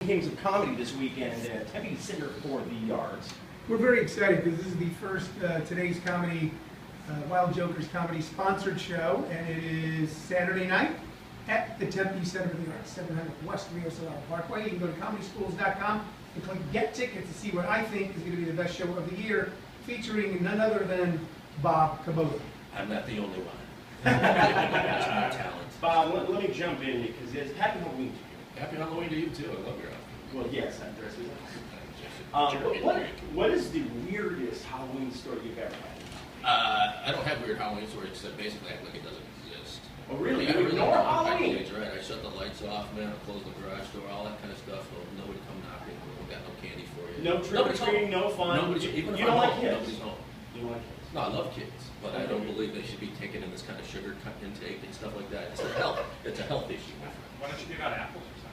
Kings of Comedy this weekend at Tempe Center for the Arts. We're very excited because this is the first Today's Comedy, Wild Jokers Comedy sponsored show, and it is Saturday night at the Tempe Center for the Arts, 700 West Rio Salado Parkway. You can go to comedyschools.com and click Get Tickets to see what I think is going to be the best show of the year, featuring none other than Bob Kubota. I'm not the only one. That's my talent. Bob, let me jump in because it's Happy Halloween to you. Happy Halloween to you too. I love your outfit. Well, yes, I'm dressed as what is the weirdest Halloween story you've ever had? I don't have weird Halloween stories except basically act like it doesn't exist. Oh, really? I You really ignore don't. Halloween? That's right. I shut the lights off, man. I close the garage door, all that kind of stuff. So nobody come knocking. We don't got no candy for you. No trick-or-treating, no fun. Nobody's, even if you I'm don't like home, kids? nobody's home. You don't like kids? No, I love kids, but I don't believe they should be taken in this kind of sugar intake and stuff like that. It's a health. It's a health issue, my friend. Why don't you give out apples or something?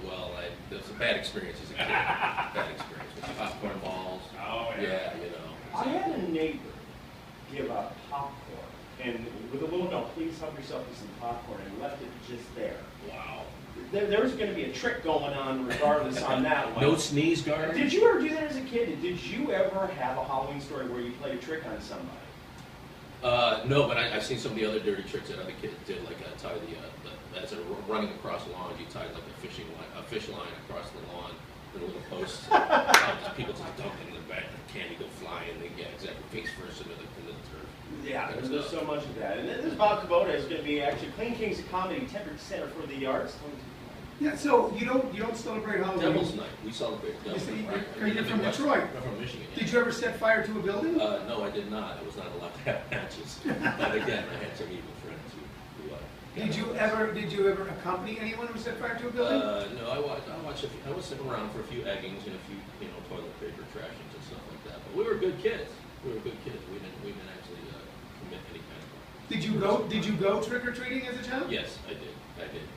Well, it was a bad experience as a kid. Bad experience with the popcorn balls. Oh, Yeah, you know. I had a neighbor give out popcorn, and with a little note, please help yourself with some popcorn, and left it just there. Wow. There was going to be a trick going on regardless on that one. No sneeze guard? Did you ever do that as a kid? Did you ever have a Halloween story where you played a trick on somebody? No, but I've seen some of the other dirty tricks that other kids did, like tie as they're running across the lawn, you tied like a fish line across the lawn with a little post. People just dunk it in the back, the candy go flying, they get exactly face first into the turf. Yeah, there's so much of that. And this is Bob Kubota is going to be actually Clean Kings of Comedy, Tempe Center for the Arts. Yeah, so you don't celebrate Halloween. Devil's Night, we celebrate Devil's You see, Night. you're from Detroit. I'm from Michigan. Yeah. Did you ever set fire to a building? No, I did not. I was not allowed to have matches. But again, I had some evil friends who Did you ever accompany anyone who set fire to a building? No, I was sitting around for a few eggings and a few, toilet paper trashings and stuff like that. But we were good kids. We didn't actually commit any kind of crime. Did you go trick or treating as a child? Yes, I did.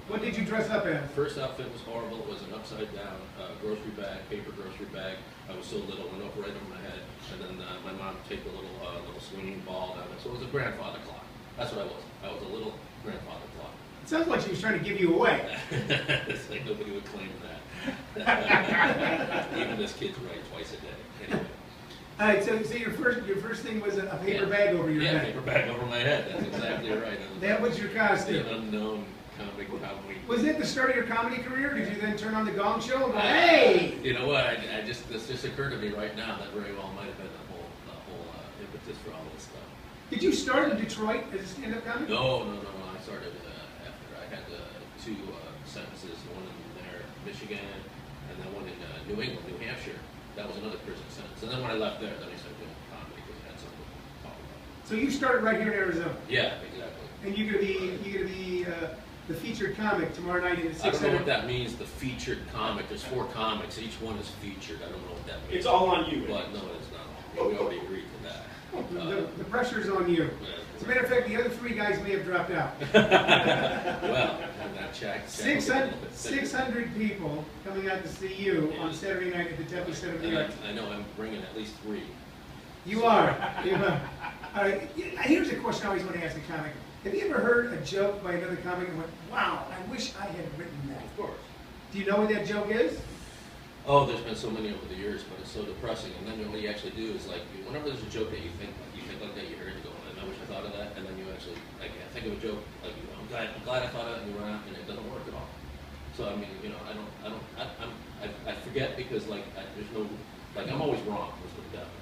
What did you dress up as? First outfit was horrible. It was an upside down grocery bag, paper grocery bag. I was so little, went up right over my head. And then my mom took a little swinging ball down it. So it was a grandfather clock. That's what I was. I was a little grandfather clock. It sounds like she was trying to give you away. It's like nobody would claim that. Even this kid's right twice a day. Anyway. All right, so your first thing was a paper bag over your Yeah, head. paper bag over my head. That's exactly right. That was your costume. An unknown comic cowboy. Was it the start of your comedy career? Did you then turn on the Gong Show and go, hey? You know what? This just occurred to me right now that very well might have been the whole impetus for all this stuff. Did you start in Detroit as a stand-up comic? No. I started after I had two sentences, one in there, Michigan, and then one in New England, New Hampshire. That was another prison sentence. And then when I left there, then I started doing comedy because I had something to talk about. So you started right here in Arizona. Yeah, exactly. And you're gonna be the featured comic tomorrow night in the I don't know 600. what that means, the featured comic. There's 4 comics. Each one is featured. I don't know what that means. It's all on you. But no, it's not. We already agreed to that. The pressure's on you. As a matter of fact, the other 3 guys may have dropped out. Well, and that check. 600 people coming out to see you on Saturday night at the Tempe Center for the Arts. I know I'm bringing at least 3. You are. All right. Here's a question I always want to ask a comic. Have you ever heard a joke by another comic and went, wow, I wish I had written that? Of course. Do you know what that joke is? Oh, there's been so many over the years, but it's so depressing. And then what you actually do is like, whenever there's a joke that you think like that, you hear it, you go, I wish I thought of that, and then you actually think of a joke like, I'm glad I thought of it, and you run out, and it doesn't work at all. So I mean, I forget because there's no I'm always wrong. Let's put it that way.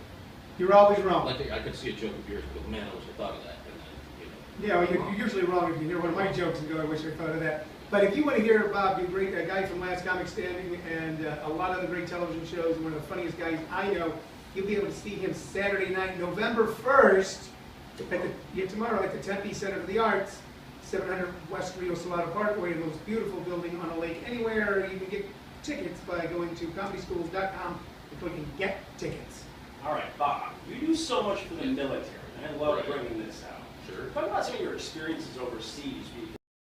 You're always wrong. Like I could see a joke of yours, and go, man, I wish I thought of that, and then Yeah, well, you're usually wrong if you hear one of my jokes and go, I wish I thought of that. But if you want to hear Bob, the great guy from Last Comic Standing and a lot of the great television shows and one of the funniest guys I know, you'll be able to see him Saturday night, November 1st, tomorrow at the Tempe Center for the Arts, 700 West Rio Salado Parkway, the most beautiful building on a lake anywhere. You can get tickets by going to comedyschools.com and clicking Get Tickets. All right, Bob, you do so much for the military, and I love bringing this out. Sure. Talk about some of your experiences overseas.